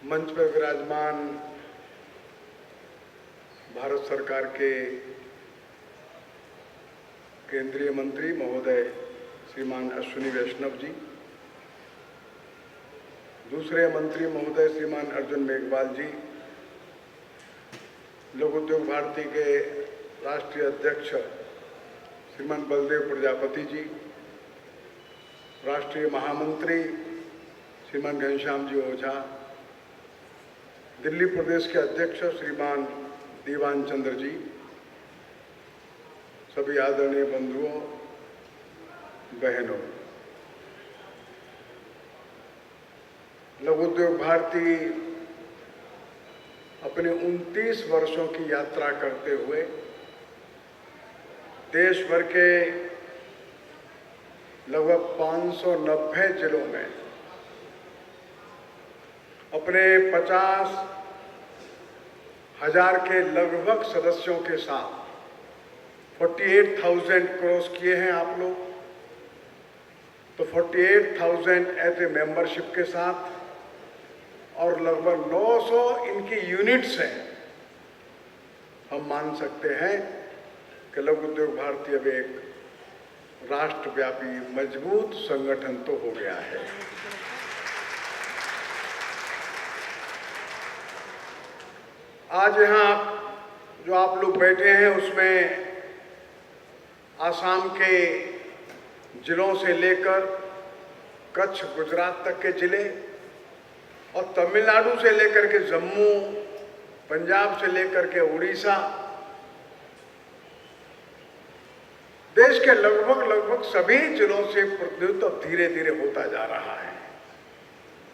मंच पर विराजमान भारत सरकार के केंद्रीय मंत्री महोदय श्रीमान अश्विनी वैष्णव जी, दूसरे मंत्री महोदय श्रीमान अर्जुन मेघवाल जी, लोक उद्योग भारती के राष्ट्रीय अध्यक्ष श्रीमान बलदेव प्रजापति जी, राष्ट्रीय महामंत्री श्रीमान घनश्याम जी ओझा, दिल्ली प्रदेश के अध्यक्ष श्रीमान दीवान चंद्र जी, सभी आदरणीय बंधुओं बहनों, लघु उद्योग भारती अपने 29 वर्षों की यात्रा करते हुए देश भर के लगभग 590 जिलों में अपने 50,000 के लगभग सदस्यों के साथ 48,000 क्रॉस किए हैं आप लोग, तो 48,000 एज ए मेंबरशिप के साथ और लगभग 900 इनकी यूनिट्स हैं। हम मान सकते हैं कि लघु उद्योग भारती अब एक राष्ट्रव्यापी मजबूत संगठन तो हो गया है। आज यहाँ जो आप लोग बैठे हैं उसमें आसाम के जिलों से लेकर कच्छ गुजरात तक के जिले और तमिलनाडु से लेकर के जम्मू, पंजाब से लेकर के उड़ीसा, देश के लगभग सभी जिलों से प्रतिनिधित्व धीरे धीरे होता जा रहा है।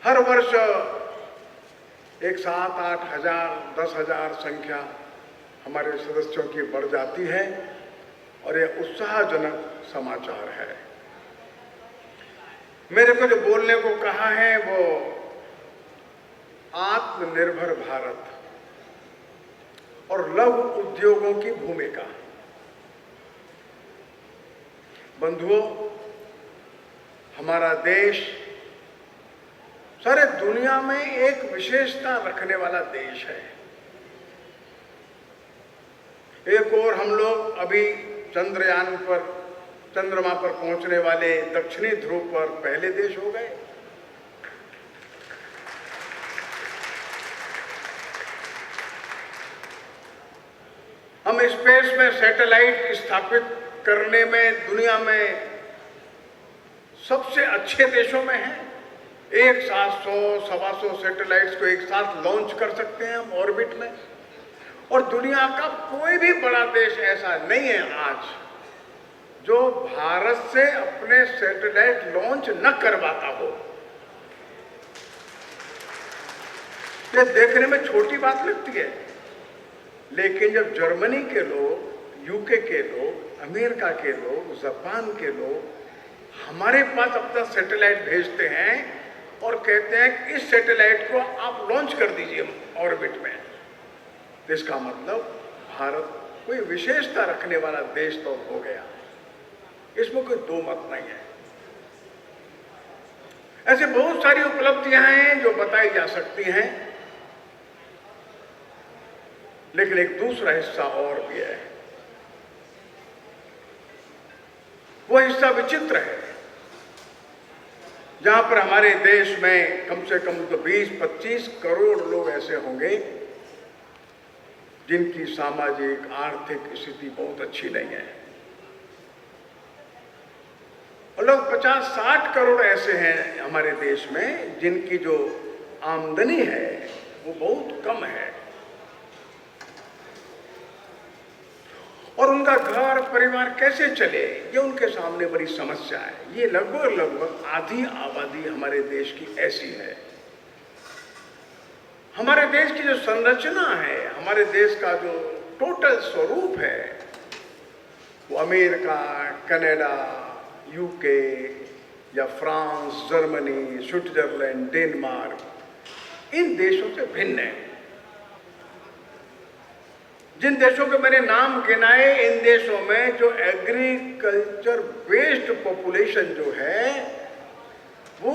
हर वर्ष 7-8 हजार 10,000 संख्या हमारे सदस्यों की बढ़ जाती है और यह उत्साहजनक समाचार है। मेरे को जो बोलने को कहा है वो आत्मनिर्भर भारत और लघु उद्योगों की भूमिका। बंधुओं, हमारा देश सारे दुनिया में एक विशेषता रखने वाला देश है। एक और हम लोग अभी चंद्रयान पर, चंद्रमा पर पहुंचने वाले दक्षिणी ध्रुव पर पहले देश हो गए। हम स्पेस में सैटेलाइट स्थापित करने में दुनिया में सबसे अच्छे देशों में हैं। एक साथ 100-125 सैटेलाइट्स को एक साथ लॉन्च कर सकते हैं हम ऑर्बिट में, और दुनिया का कोई भी बड़ा देश ऐसा नहीं है आज जो भारत से अपने सैटेलाइट लॉन्च न करवाता हो। ये देखने में छोटी बात लगती है, लेकिन जब जर्मनी के लोग, यूके के लोग, अमेरिका के लोग, जापान के लोग हमारे पास अपना सैटेलाइट भेजते हैं और कहते हैं कि इस सैटेलाइट को आप लॉन्च कर दीजिए ऑर्बिट में, तो इसका मतलब भारत कोई विशेषता रखने वाला देश तो हो गया। इसमें कोई दो मत नहीं है। ऐसे बहुत सारी उपलब्धियां हैं जो बताई जा सकती हैं, लेकिन एक दूसरा हिस्सा और भी है। वो हिस्सा विचित्र है, जहां पर हमारे देश में कम से कम तो 20-25 करोड़ लोग ऐसे होंगे जिनकी सामाजिक आर्थिक स्थिति बहुत अच्छी नहीं है, और लोग 50-60 करोड़ ऐसे हैं हमारे देश में जिनकी जो आमदनी है वो बहुत कम है, और उनका घर परिवार कैसे चले ये उनके सामने बड़ी समस्या है। ये लगभग आधी आबादी हमारे देश की ऐसी है। हमारे देश की जो संरचना है, हमारे देश का जो टोटल स्वरूप है, वो अमेरिका, कनाडा, यूके या फ्रांस, जर्मनी, स्विट्जरलैंड, डेनमार्क, इन देशों से भिन्न है। जिन देशों के मैंने नाम गिनाए, इन देशों में जो एग्रीकल्चर बेस्ड पॉपुलेशन जो है वो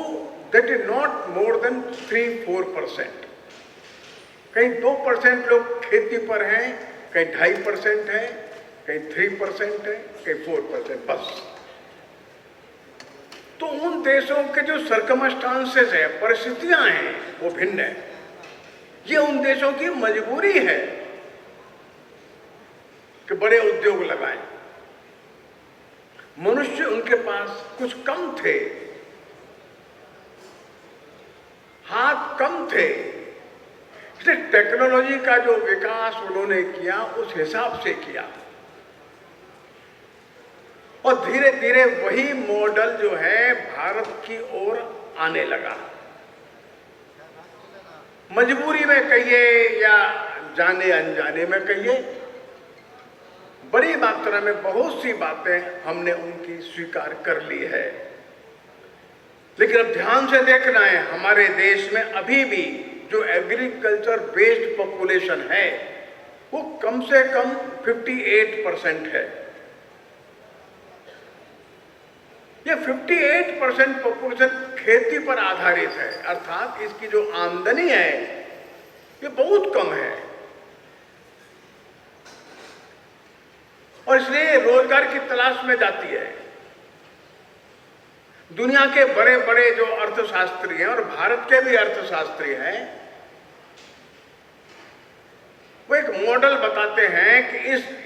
that is not more than 3-4%। कहीं 2% लोग खेती पर हैं, कहीं 2.5% है, कहीं 3% है, कहीं 4% बस। तो उन देशों के जो सर्कमस्टांसेस है, परिस्थितियां हैं, वो भिन्न है। ये उन देशों की मजबूरी है कि बड़े उद्योग लगाएं। मनुष्य उनके पास कुछ कम थे, हाथ कम थे, इसलिए टेक्नोलॉजी का जो विकास उन्होंने किया उस हिसाब से किया, और धीरे धीरे वही मॉडल जो है भारत की ओर आने लगा। मजबूरी में कहिए या जाने अनजाने में कहिए, बड़ी मात्रा में बहुत सी बातें हमने उनकी स्वीकार कर ली है। लेकिन अब ध्यान से देखना है, हमारे देश में अभी भी जो एग्रीकल्चर बेस्ड पॉपुलेशन है वो कम से कम 58% है। ये 58% पॉपुलेशन खेती पर आधारित है, अर्थात इसकी जो आमदनी है ये बहुत कम है, और इसलिए रोजगार की तलाश में जाती है। दुनिया के बड़े बड़े जो अर्थशास्त्री हैं और भारत के भी अर्थशास्त्री हैं, वो एक मॉडल बताते हैं कि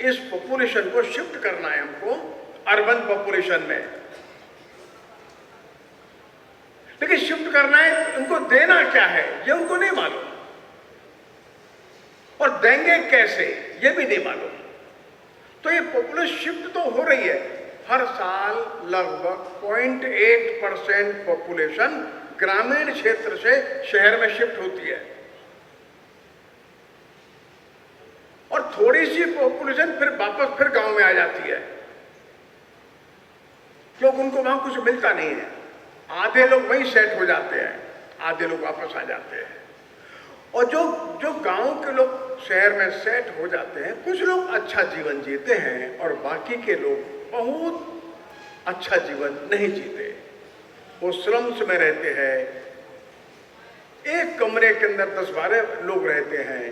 इस पॉपुलेशन को शिफ्ट करना है हमको अर्बन पॉपुलेशन में। लेकिन शिफ्ट करना है, उनको देना क्या है ये उनको नहीं मालूम, और देंगे कैसे ये भी नहीं मालूम। तो ये पॉपुलेशन शिफ्ट तो हो रही है, हर साल लगभग 0.8% पॉपुलेशन ग्रामीण क्षेत्र से शहर में शिफ्ट होती है, और थोड़ी सी पॉपुलेशन फिर वापस गांव में आ जाती है, क्योंकि उनको वहां कुछ मिलता नहीं है। आधे लोग वहीं सेट हो जाते हैं, आधे लोग वापस आ जाते हैं, और जो गांव के लोग शहर में सेट हो जाते हैं, कुछ लोग अच्छा जीवन जीते हैं और बाकी के लोग बहुत अच्छा जीवन नहीं जीते। वो स्लम्स में रहते हैं, एक कमरे के अंदर 10-12 लोग रहते हैं,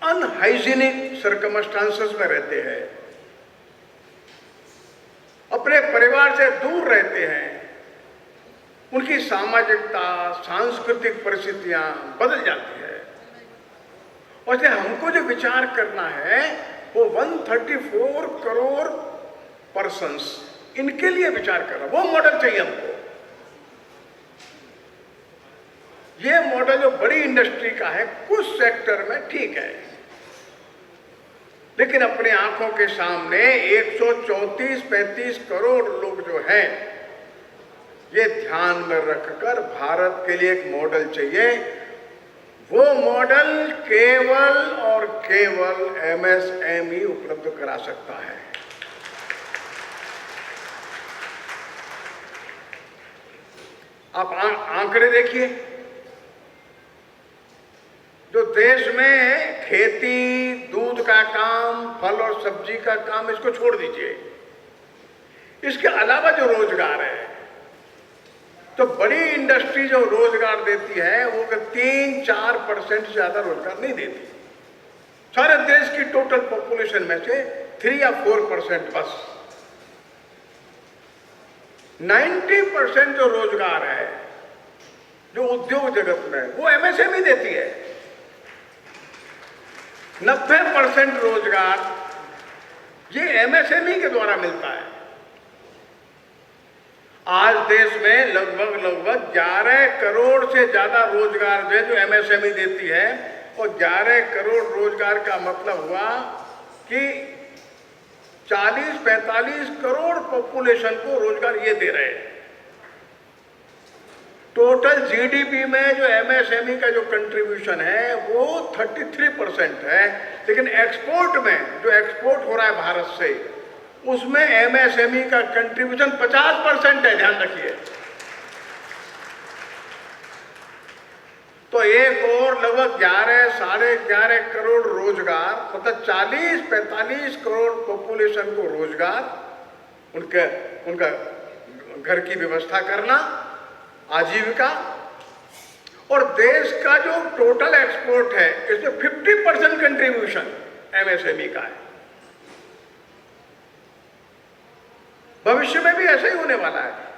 अनहाइजीनिक सर्कमस्टांसेस में रहते हैं, अपने परिवार से दूर रहते हैं, उनकी सामाजिकता, सांस्कृतिक परिस्थितियां बदल जाती है। और इसलिए हमको जो विचार करना है वो 134 करोड़ पर्सन्स, इनके लिए विचार करना, वो मॉडल चाहिए हमको। ये मॉडल जो बड़ी इंडस्ट्री का है कुछ सेक्टर में ठीक है, लेकिन अपने आंखों के सामने 134-135 करोड़ लोग जो हैं, ये ध्यान में रखकर भारत के लिए एक मॉडल चाहिए। वो मॉडल केवल और केवल MSME उपलब्ध करा सकता है। आप आंकड़े देखिए, जो देश में खेती, दूध का काम, फल और सब्जी का काम, इसको छोड़ दीजिए, इसके अलावा जो रोजगार है, तो बड़ी इंडस्ट्री जो रोजगार देती है वो 3-4% से ज्यादा रोजगार नहीं देती। सारे देश की टोटल पॉपुलेशन में से 3 या 4% बस। 90% जो रोजगार है जो उद्योग जगत में, वो MSME देती है। 90% रोजगार ये MSME के द्वारा मिलता है। आज देश में लगभग 11 करोड़ से ज्यादा रोजगार जो MSME देती है, और 11 करोड़ रोजगार का मतलब हुआ कि 40-45 करोड़ पॉपुलेशन को रोजगार ये दे रहे हैं। टोटल GDP में जो MSME का जो कंट्रीब्यूशन है वो 33% है, लेकिन एक्सपोर्ट में जो एक्सपोर्ट हो रहा है भारत से, उसमें MSME का कंट्रीब्यूशन 50% है, ध्यान रखिए। तो एक और लगभग 11-11.5 करोड़ रोजगार, मतलब 40-45 करोड़ पॉपुलेशन को रोजगार, उनका घर की व्यवस्था करना, आजीविका, और देश का जो टोटल एक्सपोर्ट है इसमें 50% कंट्रीब्यूशन एमएसएमई का है। भविष्य में भी ऐसा ही होने वाला है।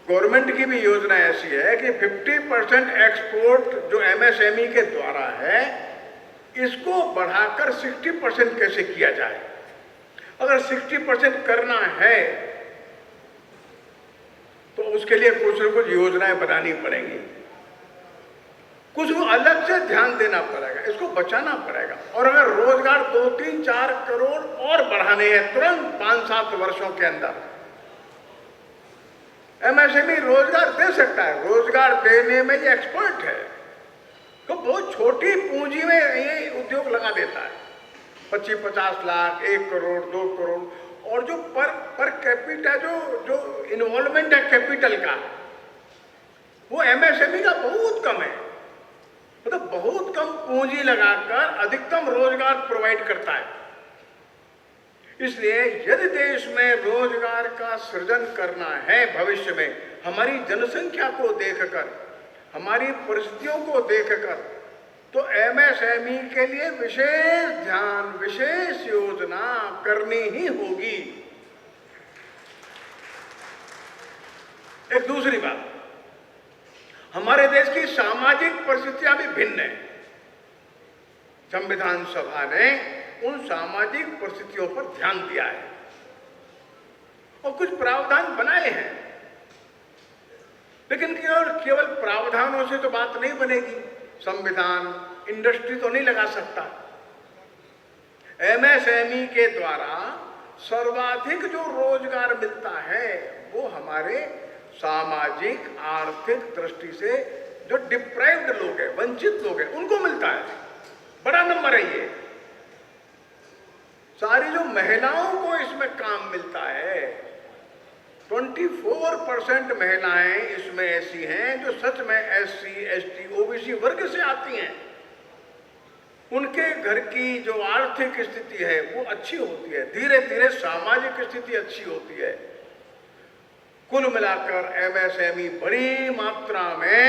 गवर्नमेंट की भी योजना ऐसी है कि 50% एक्सपोर्ट जो एमएसएमई के द्वारा है इसको बढ़ाकर 60% कैसे किया जाए। अगर 60% करना है तो उसके लिए कुछ न कुछ योजनाएं बनानी पड़ेंगी, कुछ अलग से ध्यान देना पड़ेगा, इसको बचाना पड़ेगा। और अगर रोजगार 2, 3, 4 करोड़ और बढ़ाने हैं तुरंत 5-7 वर्षों के अंदर, एमएसएमई रोजगार दे सकता है। रोजगार देने में ये एक्सपर्ट है। तो बहुत छोटी पूंजी में ये उद्योग लगा देता है। 25-50 लाख, 1 करोड़, 2 करोड़, और जो पर कैपिटा जो इन्वॉल्वमेंट है कैपिटल का, वो एमएसएमई का बहुत कम है। मतलब बहुत कम पूंजी लगाकर अधिकतम रोजगार प्रोवाइड करता है। इसलिए यदि देश में रोजगार का सृजन करना है भविष्य में, हमारी जनसंख्या को देखकर, हमारी परिस्थितियों को देखकर, तो एमएसएमई के लिए विशेष ध्यान, विशेष योजना करनी ही होगी। एक दूसरी बात, हमारे देश की सामाजिक परिस्थितियां भी भिन्न है। संविधान सभा ने उन सामाजिक परिस्थितियों पर ध्यान दिया है और कुछ प्रावधान बनाए हैं। लेकिन केवल प्रावधानों से तो बात नहीं बनेगी। संविधान इंडस्ट्री तो नहीं लगा सकता। एमएसएमई के द्वारा सर्वाधिक जो रोजगार मिलता है वो हमारे सामाजिक आर्थिक दृष्टि से जो डिप्राइव्ड लोग हैं, वंचित लोग हैं, उनको मिलता है। बड़ा नंबर है ये। सारी जो महिलाओं को इसमें काम मिलता है, 24% महिलाएं इसमें ऐसी हैं जो सच में एससी, एसटी, ओबीसी वर्ग से आती हैं। उनके घर की जो आर्थिक स्थिति है वो अच्छी होती है, धीरे धीरे सामाजिक स्थिति अच्छी होती है। कुल मिलाकर एमएसएमई बड़ी मात्रा में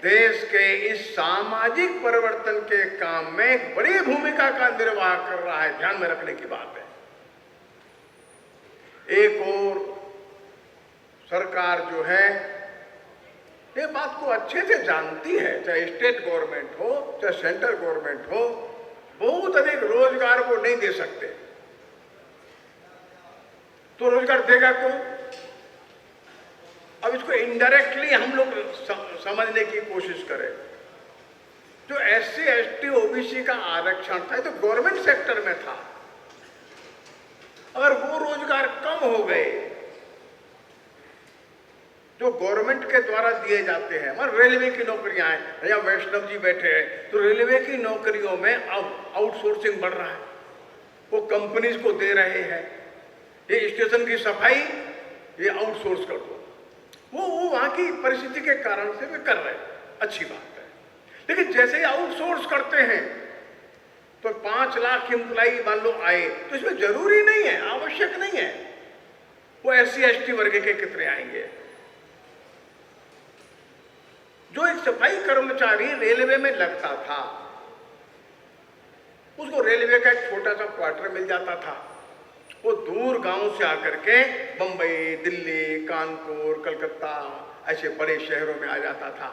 देश के इस सामाजिक परिवर्तन के काम में एक बड़ी भूमिका का निर्वाह कर रहा है। ध्यान में रखने की बात है। एक और सरकार जो है ये बात को अच्छे से जानती है, चाहे स्टेट गवर्नमेंट हो चाहे सेंट्रल गवर्नमेंट हो, बहुत अधिक रोजगार वो नहीं दे सकते। तो रोजगार देगा कौन? अब इसको इनडायरेक्टली हम लोग समझने की कोशिश करें। जो एससी, एसटी, ओबीसी का आरक्षण था तो गवर्नमेंट सेक्टर में था। अगर वो रोजगार कम हो गए जो गवर्नमेंट के द्वारा दिए जाते हैं, मान रेलवे की नौकरियां हैं, या वैष्णव जी बैठे हैं, तो रेलवे की नौकरियों में अब आउटसोर्सिंग बढ़ रहा है, वो कंपनीज को दे रहे हैं। ये स्टेशन की सफाई ये आउटसोर्स कर दो, वो वहां की परिस्थिति के कारण से वे कर रहे हैं, अच्छी बात है। लेकिन जैसे ही आउटसोर्स करते हैं तो 5 लाख एम्प्लाई मान लो आए, तो इसमें जरूरी नहीं है, आवश्यक नहीं है वो एससी, एसटी वर्ग के कितने आएंगे। जो एक सफाई कर्मचारी रेलवे में लगता था उसको रेलवे का एक छोटा सा क्वार्टर मिल जाता था। वो दूर गांव से आकर के बंबई, दिल्ली, कानपुर, कलकत्ता ऐसे बड़े शहरों में आ जाता था,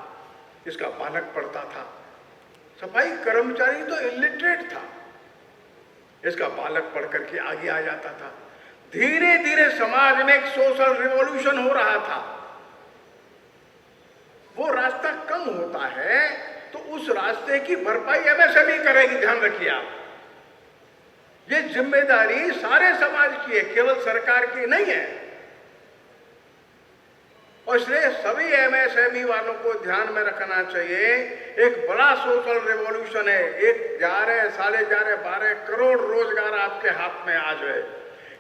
इसका पालक पड़ता था। सफाई कर्मचारी तो इलिटरेट था, इसका बालक पढ़ करके आगे आ जाता था। धीरे धीरे समाज में एक सोशल रिवॉल्यूशन हो रहा था। वो रास्ता कम होता है तो उस रास्ते की भरपाई एमएसएमई करेगी। ध्यान रखिए आप, ये जिम्मेदारी सारे समाज की है, केवल सरकार की नहीं है। और इसलिए सभी एमएसएमई वालों को ध्यान में रखना चाहिए, एक बड़ा सोशल रिवॉल्यूशन है। 11, 11.5, 12 करोड़ रोजगार आपके हाथ में आ जाए।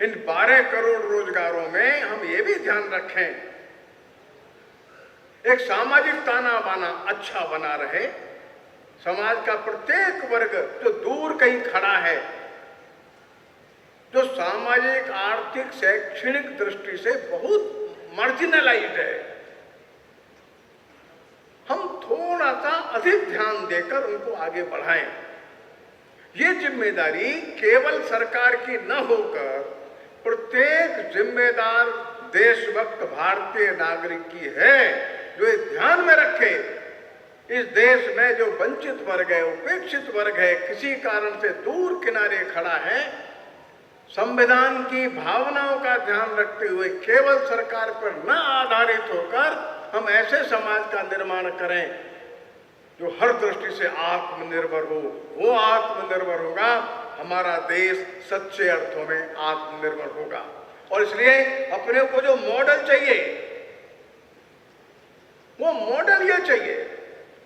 इन 12 करोड़ रोजगारों में हम ये भी ध्यान रखें एक सामाजिक ताना बाना अच्छा बना रहे। समाज का प्रत्येक वर्ग जो दूर कहीं खड़ा है, जो सामाजिक, आर्थिक, शैक्षणिक दृष्टि से बहुत मार्जिनलाइज्ड है, हम थोड़ा सा अधिक ध्यान देकर उनको आगे बढ़ाएं। ये जिम्मेदारी केवल सरकार की न होकर प्रत्येक जिम्मेदार देशभक्त भारतीय नागरिक की है, जो ये ध्यान में रखे इस देश में जो वंचित वर्ग है, उपेक्षित वर्ग है, किसी कारण से दूर किनारे खड़ा है, संविधान की भावनाओं का ध्यान रखते हुए केवल सरकार पर न आधारित होकर हम ऐसे समाज का निर्माण करें जो हर दृष्टि से आत्मनिर्भर हो। वो आत्मनिर्भर होगा, हमारा देश सच्चे अर्थों में आत्मनिर्भर होगा। और इसलिए अपने को जो मॉडल चाहिए, वो मॉडल ये चाहिए,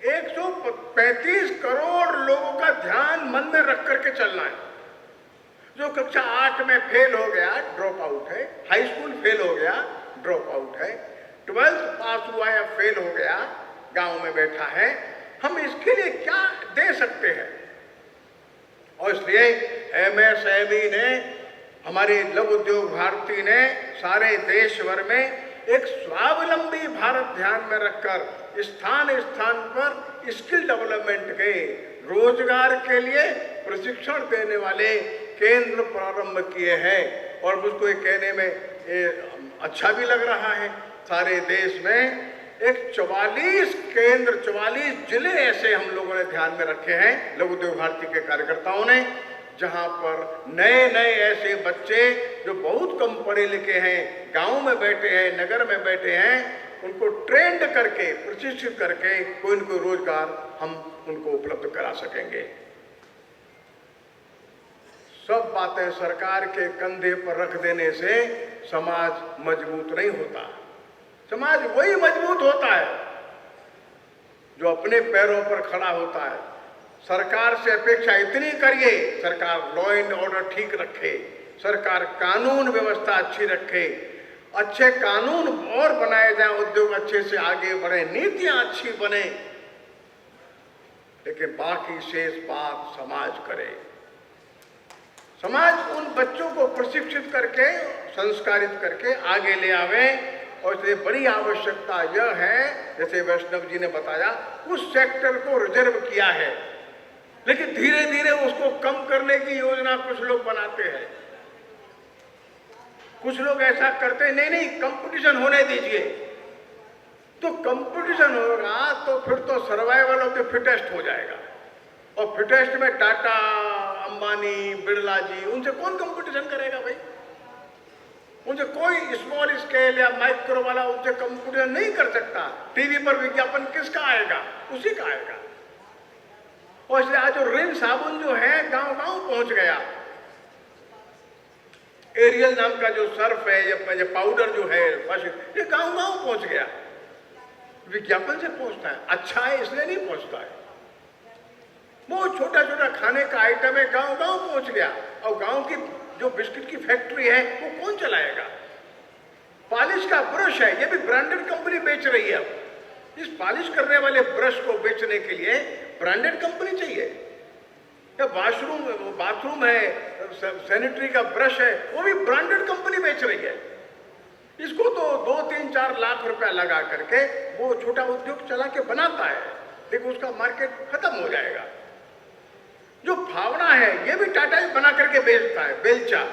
135 करोड़ लोगों का ध्यान मन में रख करके चलना है। जो कक्षा 8 में फेल हो गया, ड्रॉप आउट है, हाई स्कूल फेल हो गया, ड्रॉप आउट है, 12th पास हुआ या फेल हो गया, गांव में बैठा है, हम इसके लिए क्या दे सकते हैं? और इसलिए एमएसएमई ने, हमारी लघु उद्योग भारती ने सारे देश भर में एक स्वावलंबी भारत ध्यान में रखकर स्थान स्थान पर स्किल डेवलपमेंट के, रोजगार के लिए प्रशिक्षण देने वाले केंद्र प्रारंभ किए हैं। और मुझको ये कहने में अच्छा भी लग रहा है, सारे देश में एक 44 केंद्र, 44 जिले ऐसे हम लोगों ने ध्यान में रखे हैं, लघु उद्योग भारती के कार्यकर्ताओं ने, जहां पर नए नए ऐसे बच्चे जो बहुत कम पढ़े लिखे हैं, गांव में बैठे हैं, नगर में बैठे हैं, उनको ट्रेंड करके, प्रशिक्षित करके कोई न कोई रोजगार हम उनको उपलब्ध करा सकेंगे। सब बातें सरकार के कंधे पर रख देने से समाज मजबूत नहीं होता। समाज वही मजबूत होता है जो अपने पैरों पर खड़ा होता है। सरकार से अपेक्षा इतनी करिए, सरकार लॉ एंड ऑर्डर ठीक रखे, सरकार कानून व्यवस्था अच्छी रखे, अच्छे कानून और बनाए जाएं, उद्योग अच्छे से आगे बढ़े, नीतियां अच्छी बने, लेकिन बाकी शेष बात समाज करे। समाज उन बच्चों को प्रशिक्षित करके, संस्कारित करके आगे ले आवे। और इसलिए बड़ी आवश्यकता यह है, जैसे वैष्णव जी ने बताया, उस सेक्टर को रिजर्व किया है, लेकिन धीरे धीरे उसको कम करने की योजना कुछ लोग बनाते हैं। कुछ लोग ऐसा करते हैं, नहीं नहीं कंपटीशन होने दीजिए। तो कंपटीशन होगा तो फिर तो सर्वाइवल ऑफ द फिटेस्ट हो जाएगा, और फिटेस्ट में टाटा, अंबानी, बिरला जी, उनसे कौन कंपटीशन करेगा भाई? उनसे कोई स्मॉल स्केल या माइक्रो वाला उनसे कंपटीशन नहीं कर सकता। टीवी पर विज्ञापन किसका आएगा? उसी का आएगा। और इसलिए आज जो रिन साबुन जो है गांव गांव पहुंच गया, एरियल नाम का जो सर्फ है या पाउडर जो है, ये गांव गांव पहुंच गया। विज्ञापन से पहुंचता है, अच्छा है इसलिए नहीं पहुंचता है। वो छोटा छोटा खाने का आइटम है, गांव गांव पहुंच गया। और गांव की जो बिस्किट की फैक्ट्री है वो कौन चलाएगा? पॉलिश का ब्रश है, ये भी ब्रांडेड कंपनी बेच रही है। इस पॉलिश करने वाले ब्रश को बेचने के लिए ब्रांडेड कंपनी चाहिए। या बाथरूम है, सैनिटरी का ब्रश है, वो भी ब्रांडेड कंपनी बेच रही है। इसको तो 2-3-4 लाख रुपया लगा करके वो छोटा उद्योग चला के बनाता है, लेकिन उसका मार्केट खत्म हो जाएगा। जो फावड़ा है ये भी टाटा बना करके बेचता है, बेलचा।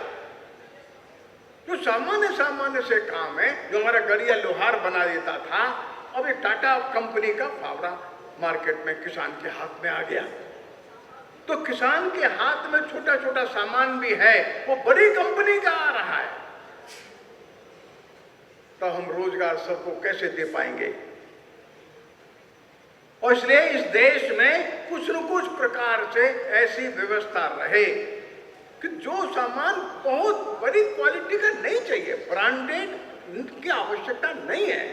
जो सामान्य से काम है, जो हमारा गड़िया लोहार बना देता था, अब एक टाटा कंपनी का फावड़ा मार्केट में किसान के हाथ में आ गया। तो किसान के हाथ में छोटा छोटा सामान भी है, वो बड़ी कंपनी का आ रहा है। तो हम रोजगार सबको कैसे दे पाएंगे? और इसलिए इस देश में कुछ न कुछ प्रकार से ऐसी व्यवस्था रहे कि जो सामान बहुत बड़ी क्वालिटी का नहीं चाहिए, ब्रांडेड की आवश्यकता नहीं है,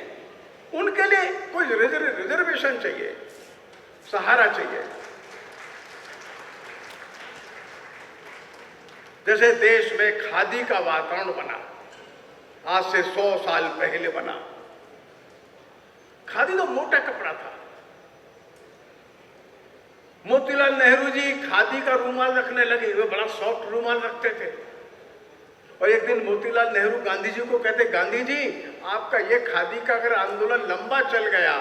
उनके लिए कोई रिजर्वेशन चाहिए, सहारा चाहिए। जैसे देश में खादी का वातावरण बना, आज से 100 साल पहले बना। खादी तो मोटा कपड़ा था। मोतीलाल नेहरू जी खादी का रूमाल रखने लगे, वे बड़ा सॉफ्ट रूमाल रखते थे। और एक दिन मोतीलाल नेहरू गांधी जी को कहते, गांधी जी आपका ये खादी का अगर आंदोलन लंबा चल गया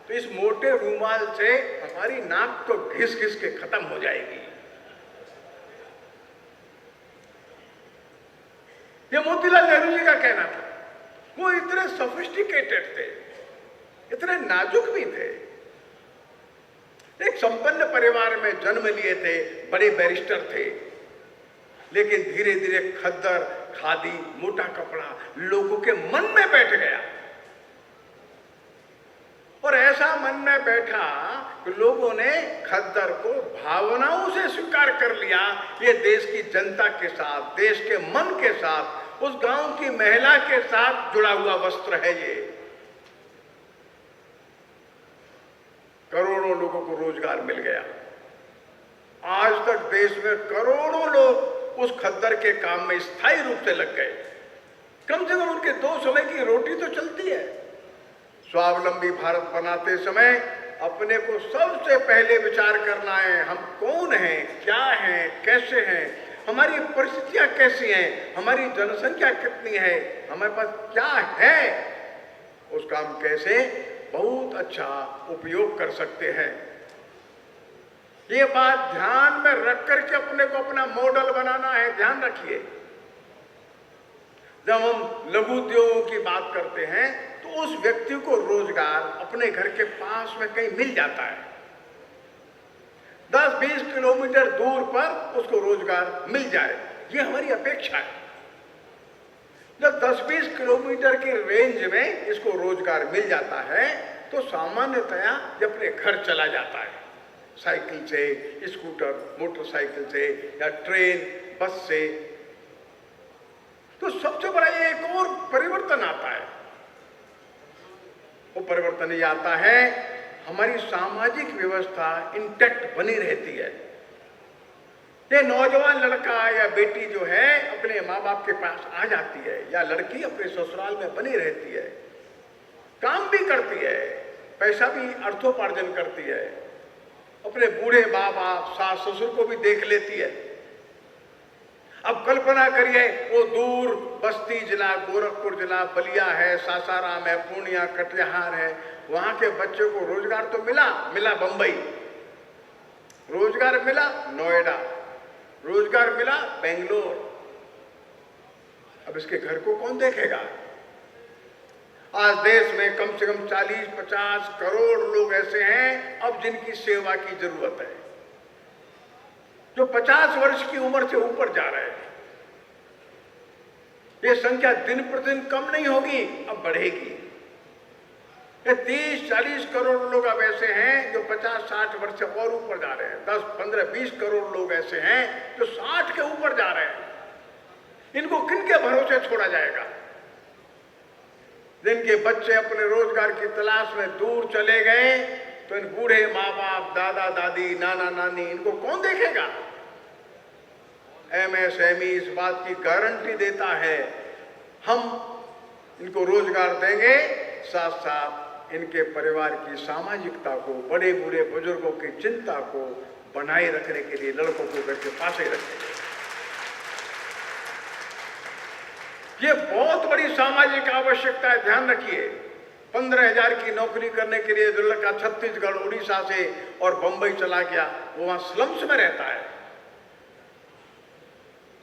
तो इस मोटे रूमाल से हमारी नाक तो घिस घिस के खत्म हो जाएगी। ये मोतीलाल नेहरू जी का कहना था। वो इतने सोफिस्टिकेटेड थे, इतने नाजुक भी थे। एक संपन्न परिवार में जन्म लिए थे, बड़े बैरिस्टर थे, लेकिन धीरे धीरे खद्दर, खादी, मोटा कपड़ा लोगों के मन में बैठ गया। और ऐसा मन में बैठा कि लोगों ने खद्दर को भावनाओं से स्वीकार कर लिया। ये देश की जनता के साथ, देश के मन के साथ, उस गांव की महिला के साथ जुड़ा हुआ वस्त्र है ये। करोड़ों लोगों को रोजगार मिल गया। आज तक देश में करोड़ों लोग उस खद्दर के काम में स्थायी रूप से लग गए। कम से कम उनके 2 समय की रोटी तो चलती है। स्वावलंबी भारत बनाते समय अपने को सबसे पहले विचार करना है, हम कौन हैं, क्या हैं, कैसे हैं, हमारी परिस्थितियां कैसी हैं, हमारी जनसंख्या कितनी है, हमारे पास क्या है, उसका हम कैसे बहुत अच्छा उपयोग कर सकते हैं। ये बात ध्यान में रख करके अपने को अपना मॉडल बनाना है। ध्यान रखिए, जब हम लघु उद्योगों की बात करते हैं तो उस व्यक्ति को रोजगार अपने घर के पास में कहीं मिल जाता है। 10-20 किलोमीटर दूर पर उसको रोजगार मिल जाए, ये हमारी अपेक्षा है। जब 10-20 किलोमीटर की रेंज में इसको रोजगार मिल जाता है तो सामान्यतया ये अपने घर चला जाता है, साइकिल से, स्कूटर, मोटरसाइकिल से या ट्रेन, बस से। तो सबसे बड़ा ये एक और परिवर्तन आता है। वो परिवर्तन ये आता है, हमारी सामाजिक व्यवस्था इंटैक्ट बनी रहती है। ये नौजवान लड़का या बेटी जो है अपने माँ बाप के पास आ जाती है, या लड़की अपने ससुराल में बनी रहती है, काम भी करती है, पैसा भी अर्थोपार्जन करती है, अपने बूढ़े माँ बाप, सास ससुर को भी देख लेती है। अब कल्पना करिए, वो दूर बस्ती जिला, गोरखपुर जिला, बलिया है, सासाराम है, पूर्णिया, कटिहार है, वहां के बच्चे को रोजगार तो मिला बंबई, रोजगार मिला नोएडा, रोजगार मिला बेंगलोर। अब इसके घर को कौन देखेगा? आज देश में कम से कम 40-50 करोड़ लोग ऐसे हैं अब जिनकी सेवा की जरूरत है, जो 50 वर्ष की उम्र से ऊपर जा रहे हैं। ये संख्या दिन प्रतिदिन कम नहीं होगी, अब बढ़ेगी। ये 30-40 करोड़ लोग अब ऐसे हैं जो 50-60 वर्ष से और ऊपर जा रहे हैं। 10-15-20 करोड़ लोग ऐसे हैं जो 60 के ऊपर जा रहे हैं। इनको किनके भरोसे छोड़ा जाएगा? जिनके बच्चे अपने रोजगार की तलाश में दूर चले गए, तो इन बूढ़े माँ बाप, दादा दादी, नाना नानी, इनको कौन देखेगा? MSME इस बात की गारंटी देता है, हम इनको रोजगार देंगे, साथ साथ इनके परिवार की सामाजिकता को, बड़े बूढ़े बुजुर्गों की चिंता को बनाए रखने के लिए लड़कों को घर के पास ही रखेंगे। ये बहुत बड़ी सामाजिक आवश्यकता है, ध्यान रखिए। 15,000 की नौकरी करने के लिए जो लड़का छत्तीसगढ़, उड़ीसा से और बंबई चला गया, वो वहां स्लम्स में रहता है।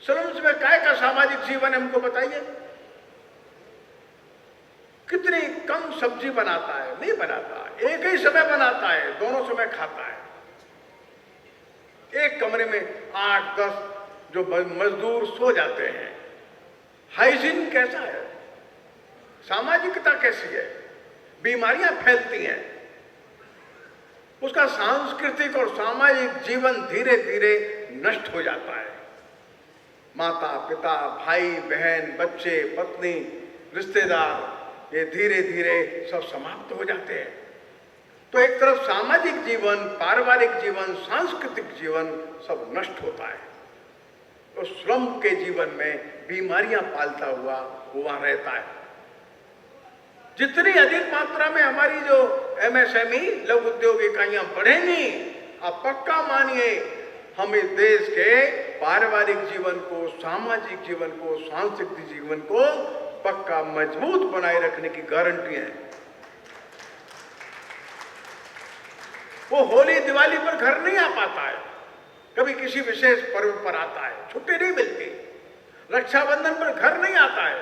स्लम्स में काय का सामाजिक जीवन है, हमको बताइए। कितनी कम सब्जी बनाता है, नहीं बनाता, एक ही समय बनाता है, दोनों समय खाता है। एक कमरे में 8-10 जो मजदूर सो जाते हैं। हाइजीन कैसा है, सामाजिकता कैसी है, बीमारियां फैलती हैं, उसका सांस्कृतिक और सामाजिक जीवन धीरे धीरे नष्ट हो जाता है। माता पिता, भाई बहन, बच्चे, पत्नी, रिश्तेदार, ये धीरे धीरे सब समाप्त हो जाते हैं। तो एक तरफ सामाजिक जीवन, पारिवारिक जीवन, सांस्कृतिक जीवन सब नष्ट होता है। तो श्रम के जीवन में बीमारियां पालता हुआ वहां रहता है। जितनी अधिक मात्रा में हमारी जो MSME लघु उद्योग इकाइयां बढ़ेंगी, आप पक्का मानिए, हम इस देश के पारिवारिक जीवन को, सामाजिक जीवन को, सांस्कृतिक जीवन को पक्का मजबूत बनाए रखने की गारंटी है। वो होली दिवाली पर घर नहीं आ पाता है, कभी किसी विशेष पर्व पर आता है, छुट्टी नहीं मिलती, रक्षाबंधन पर घर नहीं आता है,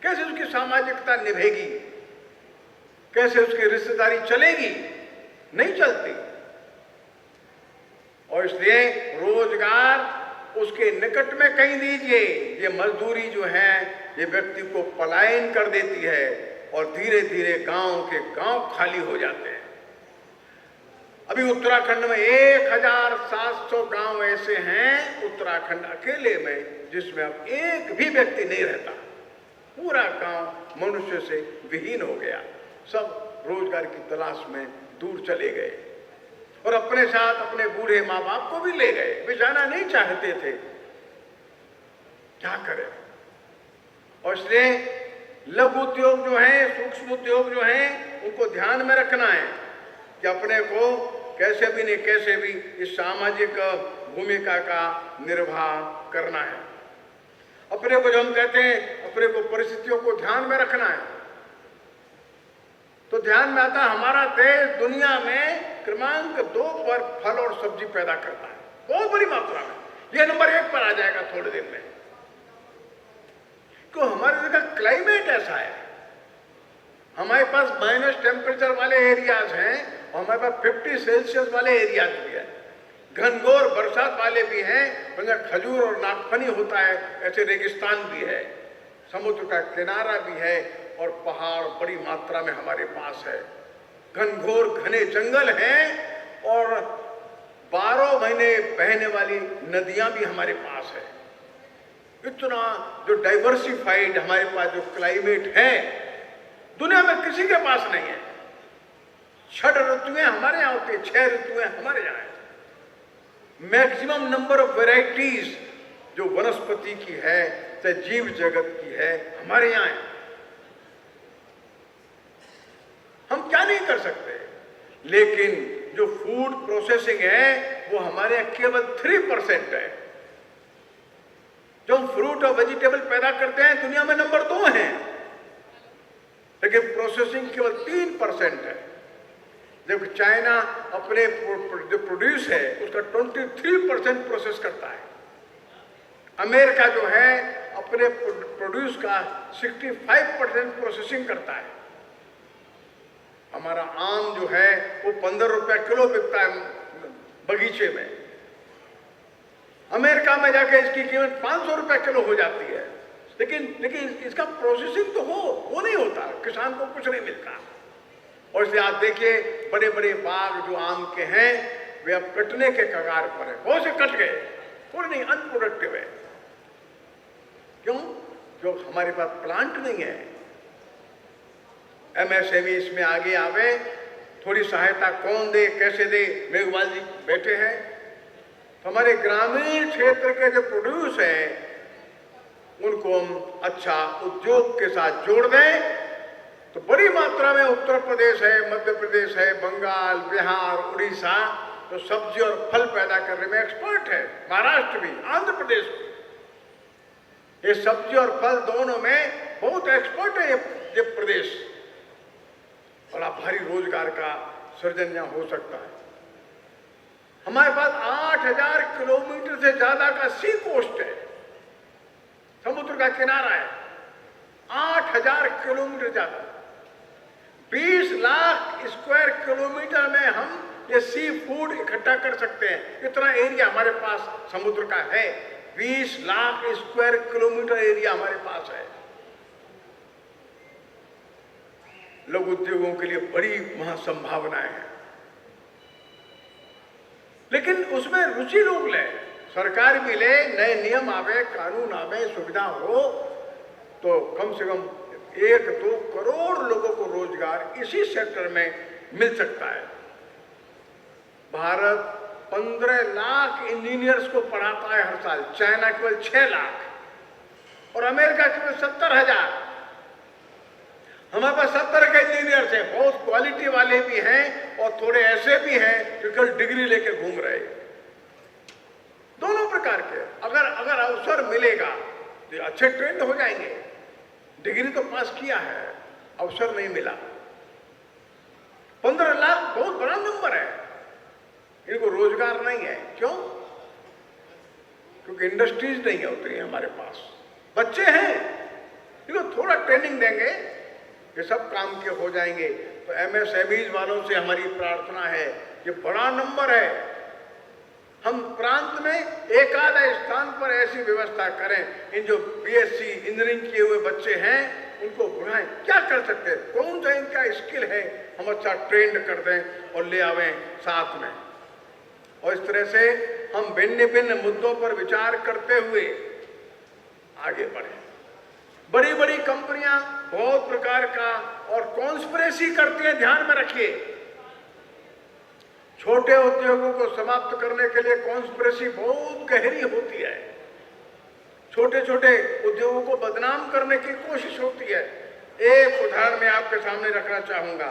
कैसे उसकी सामाजिकता निभेगी, कैसे उसकी रिश्तेदारी चलेगी? नहीं चलती। और इसलिए रोजगार उसके निकट में कहीं दीजिए। ये मजदूरी जो है ये व्यक्ति को पलायन कर देती है और धीरे धीरे गांव के गांव खाली हो जाते हैं। अभी उत्तराखंड में 1700 गांव ऐसे हैं, उत्तराखंड अकेले में, जिसमें अब एक भी व्यक्ति नहीं रहता। पूरा गांव मनुष्य से विहीन हो गया। सब रोजगार की तलाश में दूर चले गए और अपने साथ अपने बूढ़े माँ बाप को भी ले गए। वे जाना नहीं चाहते थे, क्या करें? और इसलिए लघु उद्योग जो है, सूक्ष्म उद्योग जो है, उनको ध्यान में रखना है कि अपने को कैसे भी नहीं कैसे भी इस सामाजिक भूमिका का निर्वाह करना है। अपने को, जो हम कहते हैं, अपने को परिस्थितियों को ध्यान में रखना है। तो ध्यान में आता हमारा देश दुनिया में क्रमांक 2 पर फल और सब्जी पैदा करता है, बहुत बड़ी मात्रा में। यह नंबर 1 पर आ जाएगा थोड़े दिन में। तो हमारे जगह क्लाइमेट ऐसा है, हमारे पास माइनस टेम्परेचर वाले एरियाज हैं और हमारे पास 50 सेल्सियस वाले एरियाज भी है, घनघोर बरसात वाले भी हैं, जहाँ खजूर और नागफनी होता है, ऐसे रेगिस्तान भी है, समुद्र का किनारा भी है और पहाड़ बड़ी मात्रा में हमारे पास है, घनघोर घने जंगल हैं और 12 महीने बहने वाली नदियां भी हमारे पास है। इतना जो डाइवर्सिफाइड हमारे पास जो क्लाइमेट है, दुनिया में किसी के पास नहीं है। 6 ऋतुएं हमारे यहाँ होती है, 6 ऋतुएं हमारे यहाँ है। मैक्सिमम नंबर ऑफ वेराइटीज जो वनस्पति की है, चाहे जीव जगत की है, हमारे यहाँ है। हम क्या नहीं कर सकते, लेकिन जो फूड प्रोसेसिंग है वो हमारे यहाँ केवल 3% है। जो हम फ्रूट और वेजिटेबल पैदा करते हैं दुनिया में नंबर 2 हैं, लेकिन प्रोसेसिंग केवल 3% है। जब चाइना अपने जो प्रोड्यूस है उसका 23% प्रोसेस करता है। अमेरिका जो है अपने प्रोड्यूस का 65% प्रोसेसिंग करता है। हमारा आम जो है वो 15 रुपया किलो बिकता है बगीचे में, अमेरिका में जाके इसकी कीमत 500 रुपया किलो हो जाती है। लेकिन इसका प्रोसेसिंग तो वो नहीं होता, किसान को कुछ नहीं मिलता। और इसलिए आप देखिए बड़े बड़े बाग जो आम के हैं वे अब कटने के कगार पर है, बहुत से कट गए, पूरे नहीं, अनप्रोडक्टिव है। क्यों? जो हमारे पास प्लांट नहीं है। MSME इसमें आगे आवे, थोड़ी सहायता कौन दे, कैसे दे? मेघवाल जी बैठे हैं। तो हमारे ग्रामीण क्षेत्र के जो प्रोड्यूस हैं उनको हम अच्छा उद्योग के साथ जोड़ दें तो बड़ी मात्रा में उत्तर प्रदेश है, मध्य प्रदेश है, बंगाल, बिहार, उड़ीसा तो सब्जी और फल पैदा करने में एक्सपर्ट है। महाराष्ट्र भी, आंध्र प्रदेश भी, ये सब्जी और फल दोनों में बहुत एक्सपर्ट है ये प्रदेश। बड़ा भारी रोजगार का सृजन यहाँ हो सकता है। हमारे पास 8000 किलोमीटर से ज्यादा का सी कोस्ट है, समुद्र का किनारा है, 8000 किलोमीटर ज्यादा। 20 लाख स्क्वायर किलोमीटर में हम ये सी फूड इकट्ठा कर सकते हैं। इतना एरिया हमारे पास समुद्र का है, 20 लाख स्क्वायर किलोमीटर एरिया हमारे पास है। लघु उद्योगों के लिए बड़ी वहां संभावनाएं हैं, लेकिन उसमें रुचि लोग लें, सरकार भी ले, नए नियम आवे, कानून आवे, सुविधा हो तो कम से कम 1-2 करोड़ लोगों को रोजगार इसी सेक्टर में मिल सकता है। भारत 15 लाख इंजीनियर्स को पढ़ाता है हर साल, चाइना केवल 6 लाख और अमेरिका केवल 70,000। हमारे पास 70 के इंजीनियर्स हैं, बहुत क्वालिटी वाले भी हैं और थोड़े ऐसे भी हैं जो केवल डिग्री लेके घूम रहे हैं। दोनों प्रकार के अगर अवसर मिलेगा तो अच्छे ट्रेंड हो जाएंगे। डिग्री तो पास किया है, अवसर नहीं मिला। 15 लाख बहुत बड़ा नंबर है। इनको रोजगार नहीं है। क्यों? क्योंकि इंडस्ट्रीज नहीं होती है हमारे पास। बच्चे हैं, इनको थोड़ा ट्रेनिंग देंगे, ये सब काम के हो जाएंगे। तो एमएसएमईज वालों से हमारी प्रार्थना है, ये बड़ा नंबर है, हम प्रांत में एक आधा स्थान पर ऐसी व्यवस्था करें। इन जो बीएससी इंजीनियरिंग किए हुए बच्चे हैं उनको बुलाएं। क्या कर सकते हैं, कौन सा इनका स्किल है, हम अच्छा ट्रेंड कर दें और ले आवें साथ में। और इस तरह से हम भिन्न भिन्न मुद्दों पर विचार करते हुए आगे बढ़े। बड़ी बड़ी कंपनियां बहुत प्रकार का और कॉन्स्पिरेसी करती है, ध्यान में रखिए। छोटे उद्योगों को समाप्त करने के लिए कॉन्स्पिरेसी बहुत गहरी होती है। छोटे छोटे उद्योगों को बदनाम करने की कोशिश होती है। एक उदाहरण मैं आपके सामने रखना चाहूंगा।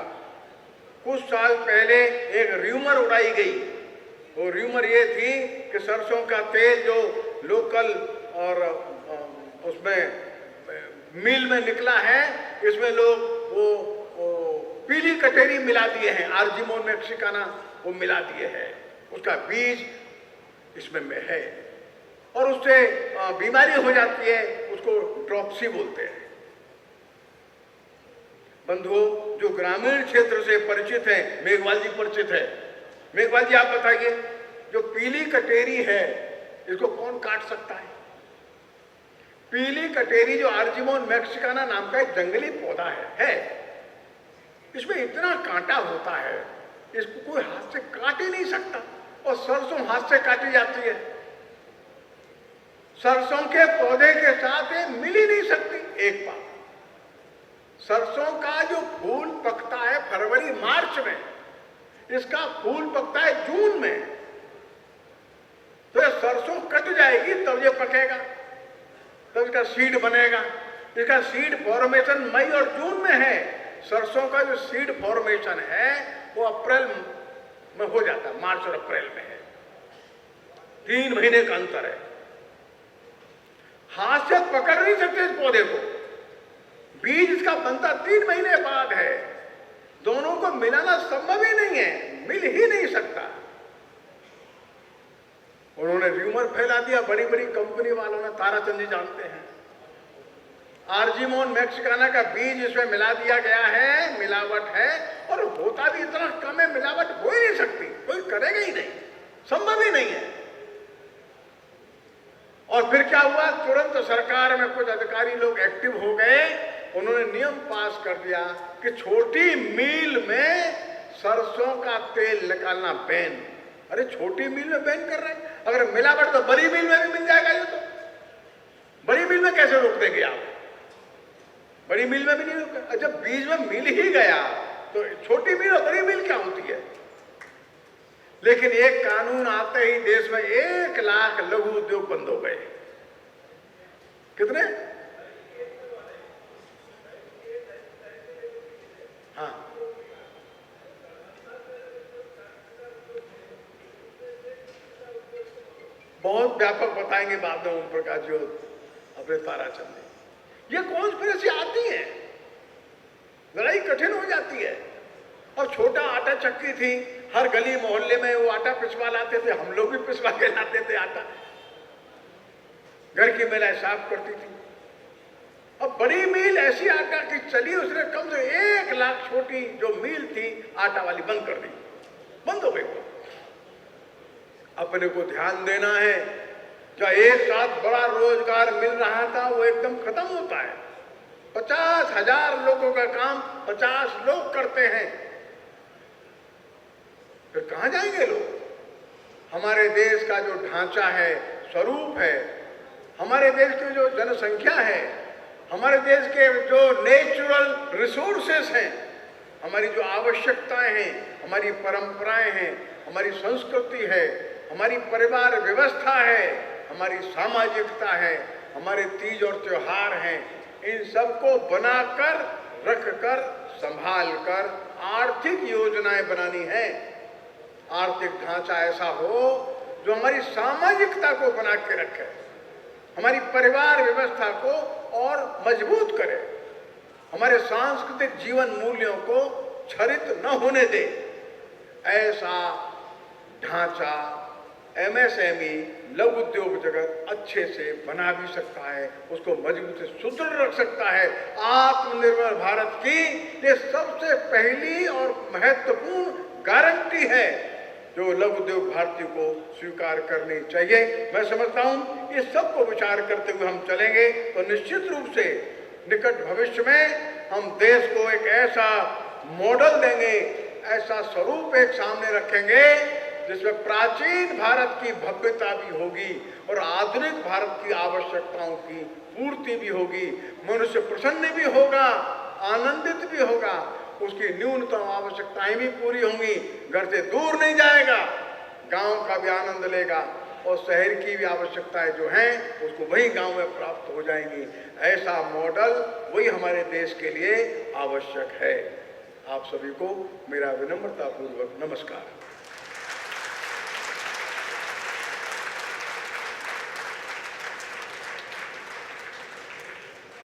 कुछ साल पहले एक र्यूमर उड़ाई गई। वो र्यूमर ये थी कि सरसों का तेल जो लोकल और उसमें मिल में निकला है, इसमें लोग वो पीली कटेरी मिला दिए हैं, आर्जिमोन मैक्सिकाना वो मिला दिए हैं, उसका बीज इसमें है और उससे बीमारी हो जाती है, उसको ड्रॉप्सी बोलते हैं। बंधुओं, जो ग्रामीण क्षेत्र से परिचित है, मेघवाल जी परिचित है। मेघवाल जी आप बताइए, जो पीली कटेरी है इसको कौन काट सकता है? पीली कटेरी जो आर्जिमोन मैक्सिकाना नाम का एक जंगली पौधा है, इसमें इतना कांटा होता है, इसको कोई हाथ से काट ही नहीं सकता। और सरसों हाथ से काटी जाती है, सरसों के पौधे के साथ ये मिल ही नहीं सकती। एक बात, सरसों का जो फूल पकता है फरवरी मार्च में, इसका फूल पकता है जून में। तो ये सरसों कट जाएगी तब ये पकेगा, तब इसका सीड बनेगा। इसका सीड फॉर्मेशन मई और जून में है। सरसों का जो सीड फॉर्मेशन है वो अप्रैल में हो जाता है, मार्च और अप्रैल में है। 3 महीने का अंतर है। हाथ से पकड़ नहीं सकते इस पौधे को, बीज इसका बनता 3 महीने बाद है। दोनों को मिलाना संभव ही नहीं है, मिल ही नहीं सकता। उन्होंने र्यूमर फैला दिया, बड़ी बड़ी कंपनी वालों ने, ताराचंद जी जानते हैं। आर्जिमोन मैक्सिकाना का बीज इसमें मिला दिया गया है, मिलावट है, और होता भी इतना कम है, मिलावट हो ही नहीं सकती, कोई करेगा ही नहीं, संभव ही नहीं है। और फिर क्या हुआ, तुरंत सरकार में कुछ अधिकारी लोग एक्टिव हो गए, उन्होंने नियम पास कर दिया कि छोटी मील में सरसों का तेल निकालना बैन। अरे छोटी मील में बैन कर रहे हैं, अगर मिलावट तो बड़ी मील में भी मिल जाएगा। ये तो बड़ी मील में कैसे रोक देंगे आप? बड़ी मील में भी नहीं रोक। जब बीज में मिल ही गया तो छोटी मील और बड़ी मील क्या होती है? लेकिन एक कानून आते ही देश में 1 लाख लघु उद्योग बंद हो गए। कितने? हाँ, बहुत व्यापक बताएंगे बाद में ओम प्रकाश जी अपने ताराचंद जी। ये कॉन्स्पिरेसी आती है, लड़ाई कठिन हो जाती है। और छोटा आटा चक्की थी, हर गली मोहल्ले में वो आटा पिसवा लाते थे, हम लोग भी पिसवा के लाते थे आटा, घर की महिलाएं साफ करती थी। अब बड़ी मील ऐसी आटा की चली, उसने कम से 1 लाख छोटी जो मील थी आटा वाली बंद कर दी, बंद हो गई। अपने को ध्यान देना है, जो एक साथ बड़ा रोजगार मिल रहा था वो एकदम खत्म होता है। 50,000 लोगों का काम 50 लोग करते हैं, फिर कहां जाएंगे लोग? हमारे देश का जो ढांचा है, स्वरूप है, हमारे देश की जो जनसंख्या है, हमारे देश के जो नेचुरल रिसोर्सेस हैं, हमारी जो आवश्यकताएं हैं, हमारी परंपराएं हैं, हमारी संस्कृति है, हमारी परिवार व्यवस्था है, हमारी सामाजिकता है, हमारे तीज और त्योहार हैं, इन सबको बनाकर, रखकर, संभालकर आर्थिक योजनाएं बनानी है। आर्थिक ढांचा ऐसा हो जो हमारी सामाजिकता को बना के रखे, हमारी परिवार व्यवस्था को और मजबूत करे, हमारे सांस्कृतिक जीवन मूल्यों को क्षरित न होने दे, ऐसा ढांचा एमएसएमई लघु उद्योग जगत अच्छे से बना भी सकता है, उसको मजबूत से सुदृढ़ रख सकता है। आत्मनिर्भर भारत की ये सबसे पहली और महत्वपूर्ण गारंटी है जो लघु उद्योग भारती को स्वीकार करनी चाहिए। मैं समझता हूं इस सब को विचार करते हुए हम चलेंगे तो निश्चित रूप से निकट भविष्य में हम देश को एक ऐसा मॉडल देंगे, ऐसा स्वरूप एक सामने रखेंगे जिसमें प्राचीन भारत की भव्यता भी होगी और आधुनिक भारत की आवश्यकताओं की पूर्ति भी होगी। मनुष्य प्रसन्न भी होगा, आनंदित भी होगा, उसकी न्यूनतम आवश्यकताएं भी पूरी होंगी, घर से दूर नहीं जाएगा, गांव का भी आनंद लेगा और शहर की भी आवश्यकताएं जो हैं उसको वही गांव में प्राप्त हो जाएंगी। ऐसा मॉडल वही हमारे देश के लिए आवश्यक है। आप सभी को मेरा विनम्रतापूर्वक नमस्कार।